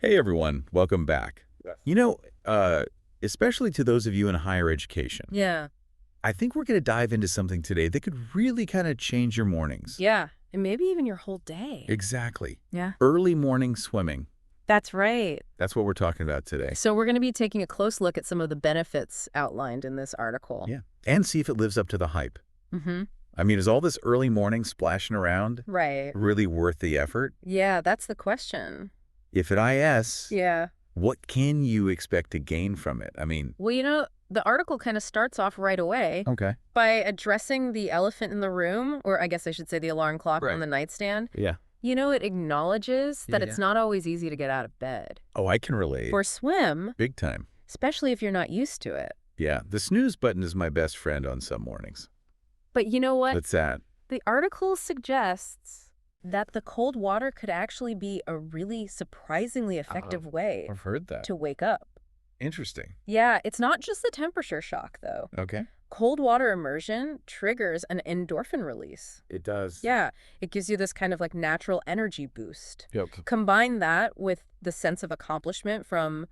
Hey everyone, welcome back. Yes. Especially to those of you in higher education, Yeah. I think we're going to dive into something today that could really kind of change your mornings. Yeah. And maybe even your whole day. Exactly. Yeah. Early morning swimming. That's right. That's what we're talking about today. So we're going to be taking a close look at some of the benefits outlined in this article. Yeah. And see if it lives up to the hype. Mm-hmm. I mean, is all this early morning splashing around Right. really worth the effort? Yeah, that's the question. If it is, Yeah. what can you expect to gain from it? I mean, Well, the article kind of starts off right away okay. by addressing the elephant in the room, or I guess I should say the alarm clock Right. on the nightstand. Yeah. It acknowledges that Yeah. it's not always easy to get out of bed. Oh, I can relate. For a swim, Big time. especially if you're not used to it. Yeah. The snooze button is my best friend on some mornings. But you know what? What's that? The article suggests that the cold water could actually be a really surprisingly effective way I've heard that. to wake up. Interesting. Yeah, it's not just the temperature shock, though. Okay. Cold water immersion triggers an endorphin release. It does. Yeah, it gives you this kind of like natural energy boost. Yep. Combine that with the sense of accomplishment from,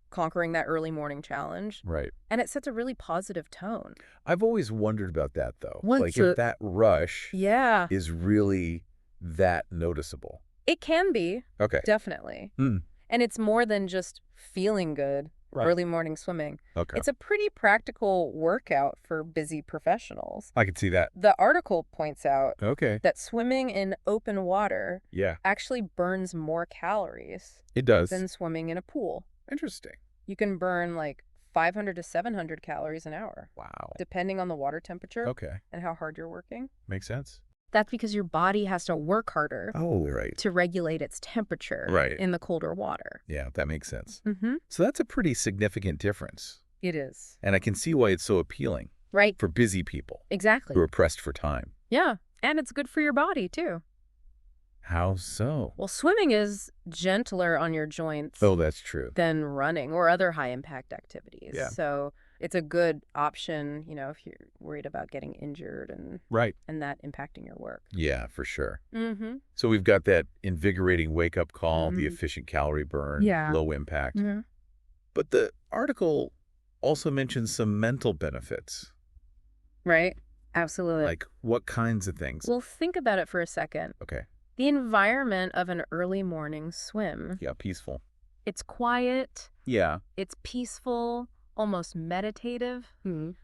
conquering that early morning challenge, Right. and it sets a really positive tone. I've always wondered about that, though. Once Like, a- if that rush Yeah, is really that noticeable. it can be, Okay. definitely. Hmm. And it's more than just feeling good, Right. early morning swimming. Okay. It's a pretty practical workout for busy professionals. I can see that. The article points out Okay. that swimming in open water Yeah. actually burns more calories It does. than swimming in a pool. Interesting. You can burn like 500 to 700 calories an hour, Wow. depending on the water temperature Okay. and how hard you're working. Makes sense. That's because your body has to work harder Oh, right. to regulate its temperature Right. in the colder water. Yeah, that makes sense. Mm-hmm. So that's a pretty significant difference. It is. And I can see why it's so appealing Right. for busy people Exactly. who are pressed for time. Yeah. And it's good for your body, too. How so? Well, swimming is gentler on your joints Oh, that's true. than running or other high-impact activities. Yeah. So it's a good option, if you're worried about getting injured Right. and that impacting your work. Yeah, for sure. Mm-hmm. So we've got that invigorating wake-up call, the Mhm. efficient calorie burn, Yeah. low impact. Mm-hmm. But the article also mentions some mental benefits. Right? Absolutely. Like what kinds of things? Well, think about it for a second. Okay. The environment of an early morning swim, Yeah, peaceful. it's quiet, Yeah. it's peaceful, almost meditative.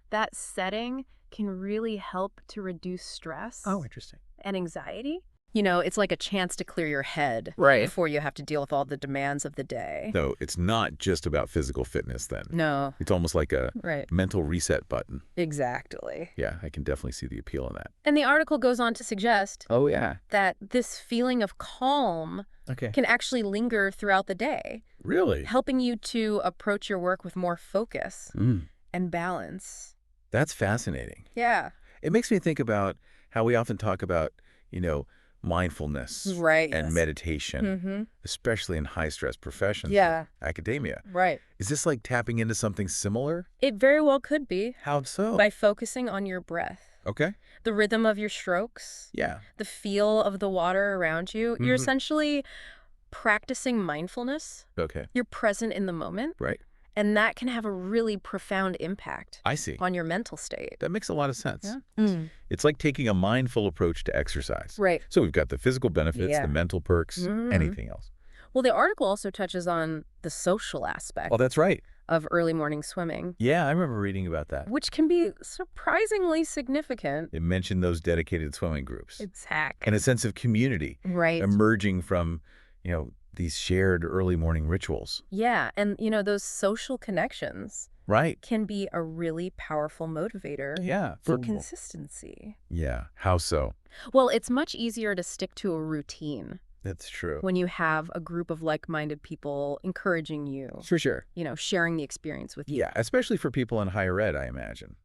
That setting can really help to reduce stress Interesting. and anxiety. It's like a chance to clear your head Right. before you have to deal with all the demands of the day. So it's not just about physical fitness then. No, It's almost like a right. mental reset button. Exactly. Yeah, I can definitely see the appeal in that. And the article goes on to suggest Oh, yeah. that this feeling of calm Okay. can actually linger throughout the day, Really? helping you to approach your work with more focus Mm. and balance. That's fascinating. Yeah. It makes me think about how we often talk about, mindfulness Right. and yes. meditation, Mm-hmm. especially in high-stress professions, Yeah. academia. Right. Is this like tapping into something similar? It very well could be How so? by focusing on your breath, Okay. the rhythm of your strokes, Yeah. the feel of the water around you. You're Mhm. essentially practicing mindfulness. Okay. You're present in the moment, Right. and that can have a really profound impact I see. on your mental state. That makes a lot of sense. Yeah. It's like taking a mindful approach to exercise. Right. So we've got the physical benefits, Yeah. the mental perks, Mhm. anything else. Well, the article also touches on the social aspect Oh, that's right. of early morning swimming, Yeah, I remember reading about that. which can be surprisingly significant. It mentioned those dedicated swimming groups Exactly. and a sense of community Right. emerging from, these shared early morning rituals. Yeah. And, those social connections Right. can be a really powerful motivator Yeah. for consistency. Yeah. How so? Well, it's much easier to stick to a routine That's true. when you have a group of like-minded people encouraging you, For sure. sharing the experience with you. Yeah, especially for people in higher ed, I imagine.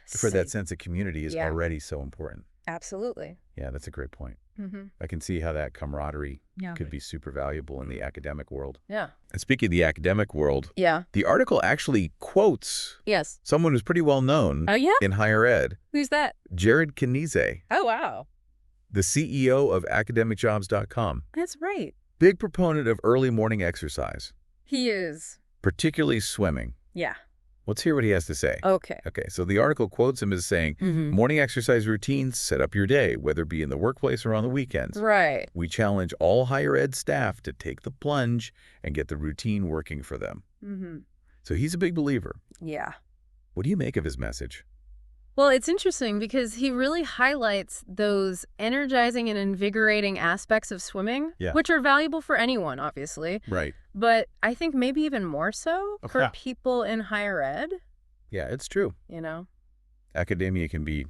For that sense of community is Yeah. already so important. Absolutely. Yeah, that's a great point. Mm-hmm. I can see how that camaraderie Yeah. could be super valuable in the academic world. Yeah. And speaking of the academic world, Yeah. the article actually quotes Yes. someone who's pretty well known Oh, yeah? in higher ed, Who's that? Jared Knize, Oh, wow. the CEO of academicjobs.com. That's right. Big proponent of early morning exercise, He is. particularly swimming. Yeah. Let's hear what he has to say. Okay. Okay, so the article quotes him as saying, morning exercise routines set up your day, whether it be in the workplace or on the weekends. Right. We challenge all higher ed staff to take the plunge and get the routine working for them. So he's a big believer. Yeah. What do you make of his message? Well, it's interesting because he really highlights those energizing and invigorating aspects of swimming, Yeah. which are valuable for anyone, obviously. Right. But I think maybe even more so for Yeah. people in higher ed, Yeah, it's true. you know? Academia can be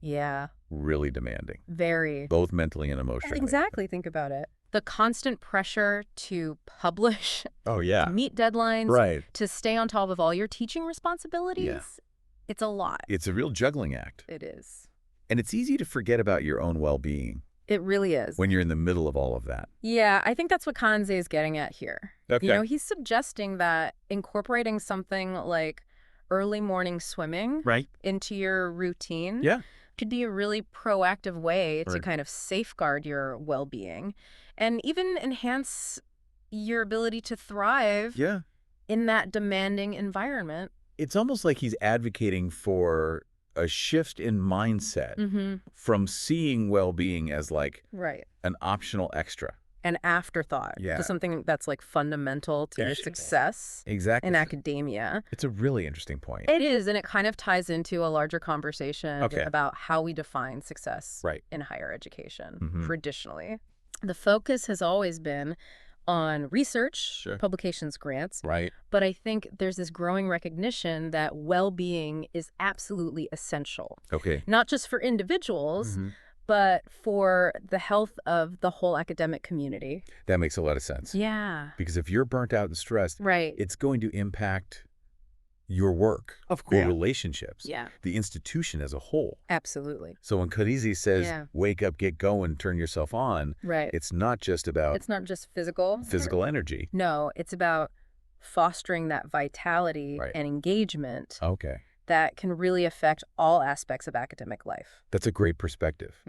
Yeah. really demanding, Very. both mentally and emotionally. Exactly. Think about it. The constant pressure to publish, Oh, yeah. to meet deadlines, Right. to stay on top of all your teaching responsibilities. It's a lot. It's a real juggling act. It is. And it's easy to forget about your own well-being It really is. when you're in the middle of all of that. Yeah, I think that's what Kanze is getting at here. Okay. You know, he's suggesting that incorporating something like early morning swimming Right. into your routine Yeah. could be a really proactive way to Right. kind of safeguard your well-being and even enhance your ability to thrive Yeah. in that demanding environment. It's almost like he's advocating for a shift in mindset from seeing well-being as like Right. an optional extra. An afterthought Yeah. to something that's like fundamental to your Yes. success Exactly. in academia. It's a really interesting point. It is, and it kind of ties into a larger conversation Okay. about how we define success Right. in higher education Mhm. traditionally. The focus has always been on research, Sure. publications, grants, Right. but I think there's this growing recognition that well-being is absolutely essential, Okay. not just for individuals, but for the health of the whole academic community. That makes a lot of sense. Yeah. Because if you're burnt out and stressed, Right. it's going to impact your work, Of your course. relationships, Yeah. the institution as a whole. Absolutely. So when Khadijeh says, Yeah. wake up, get going, turn yourself on, Right. it's not just about It's not just physical. physical energy. No, it's about fostering that vitality Right. and engagement Okay. that can really affect all aspects of academic life. That's a great perspective.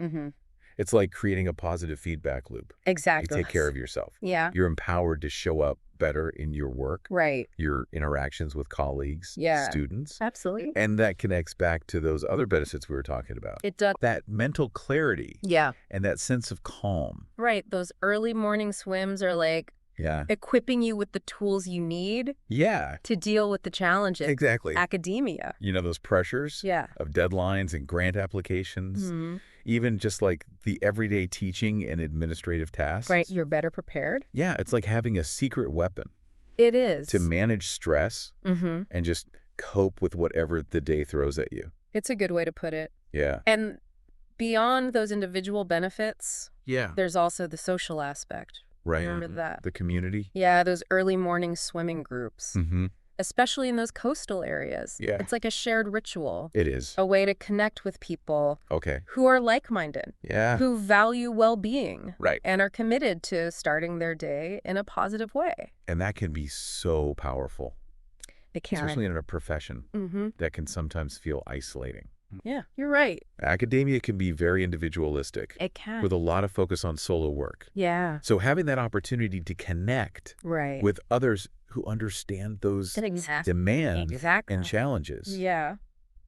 It's like creating a positive feedback loop. You Exactly. take care of yourself. Yeah. You're empowered to show up better in your work, Right. your interactions with colleagues, Yeah. students. Absolutely. And that connects back to those other benefits we were talking about. It does. That mental clarity Yeah. and that sense of calm. Right. Those early morning swims are like Yeah. equipping you with the tools you need Yeah, to deal with the challenges. exactly. Academia. You know, those pressures Yeah. of deadlines and grant applications, even just like the everyday teaching and administrative tasks. Right. You're better prepared. Yeah, it's like having a secret weapon It is. to manage stress Mm-hmm. and just cope with whatever the day throws at you. It's a good way to put it. Yeah. And beyond those individual benefits, Yeah. there's also the social aspect. Right. Remember that? The community. Yeah, those early morning swimming groups, Mm-hmm. especially in those coastal areas. Yeah. It's like a shared ritual, It is. a way to connect with people Okay. who are like-minded, Yeah. who value well-being, Right. and are committed to starting their day in a positive way. And that can be so powerful, It can. especially in a profession Mm-hmm. that can sometimes feel isolating. Yeah, you're right. Academia can be very individualistic It can. with a lot of focus on solo work. Yeah, So having that opportunity to connect right. with others who understand those Exactly. demands Exactly. and challenges Yeah.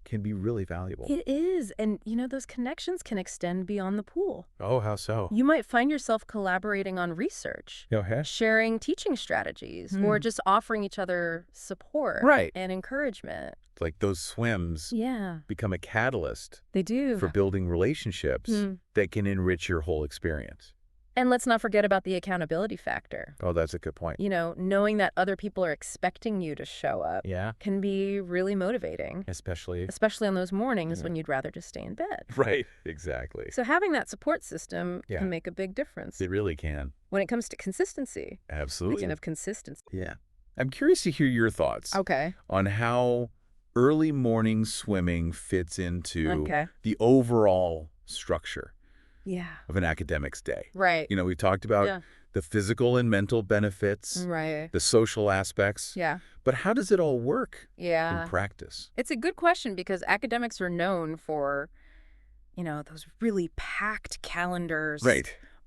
can be really valuable. It is. And, you know, those connections can extend beyond the pool. Oh, how so? You might find yourself collaborating on research, Okay. sharing teaching strategies, or just offering each other support Right. and encouragement. Like those swims Yeah, become a catalyst they do. for building relationships that can enrich your whole experience. And let's not forget about the accountability factor. Oh, that's a good point. You know, knowing that other people are expecting you to show up Yeah. can be really motivating, Especially. especially on those mornings when you'd rather just stay in bed. Right. Exactly. So having that support system Yeah. can make a big difference It really can. when it comes to consistency. Absolutely. Speaking of consistency. Yeah. I'm curious to hear your thoughts Okay. on how early morning swimming fits into Okay. the overall structure Yeah. of an academic's day. Right. You know, we talked about Yeah. the physical and mental benefits, Right. the social aspects, Yeah. but how does it all work Yeah. in practice? It's a good question because academics are known for, you know, those really packed calendars,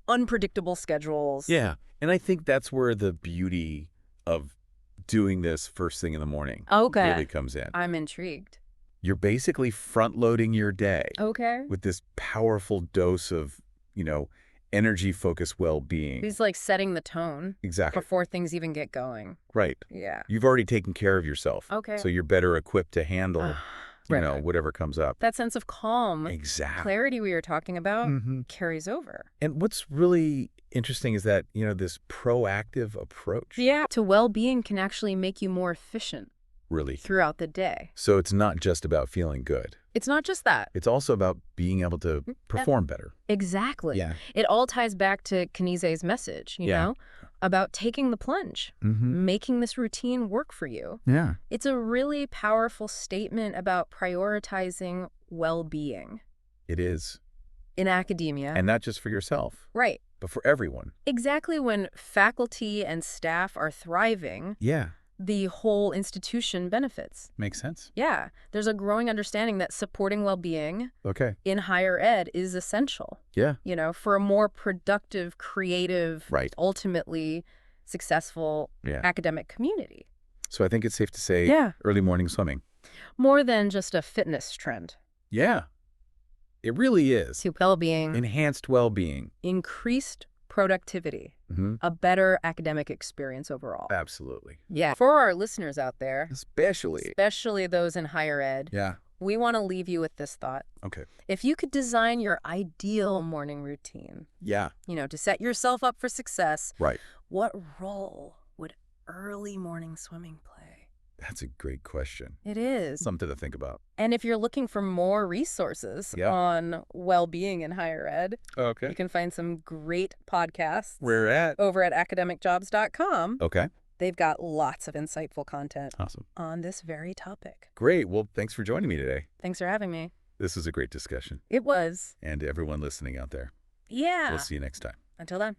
unpredictable schedules. Yeah. And I think that's where the beauty of doing this first thing in the morning Okay. really comes in. I'm intrigued. You're basically front-loading your day Okay. with this powerful dose of, energy-focused well-being. He's like setting the tone Exactly. before things even get going. Right. Yeah. You've already taken care of yourself. Okay. So you're better equipped to handle, Right. whatever comes up. That sense of calm, Exactly. clarity we were talking about Mm-hmm. carries over. And what's really interesting is that, this proactive approach. Yeah. To well-being can actually make you more efficient Really. throughout the day. So it's not just about feeling good. It's not just that. It's also about being able to perform better. Exactly. Yeah. It all ties back to Knize's message, you know, about taking the plunge, making this routine work for you. Yeah. It's a really powerful statement about prioritizing well-being It is. in academia. And not just for yourself, Right. but for everyone. Exactly when faculty and staff are thriving, Yeah. the whole institution benefits. Makes sense. Yeah. There's a growing understanding that supporting well-being Okay. in higher ed is essential, Yeah. for a more productive, creative, Right. ultimately successful academic community. So I think it's safe to say early morning swimming. More than just a fitness trend. Yeah. It really is. To well-being, Enhanced well-being. increased productivity, Mm-hmm. a better academic experience overall. Absolutely. Yeah. For our listeners out there, Especially those in higher ed, Yeah. we want to leave you with this thought. Okay. If you could design your ideal morning routine, Yeah. to set yourself up for success, Right. what role would early morning swimming play? That's a great question. It is. Something to think about. And if you're looking for more resources on well-being in higher ed, Okay. you can find some great podcasts Where at? over at academicjobs.com. Okay. They've got lots of insightful content Awesome. on this very topic. Great. Well, thanks for joining me today. Thanks for having me. This was a great discussion. It was. And to everyone listening out there, Yeah. we'll see you next time. Until then.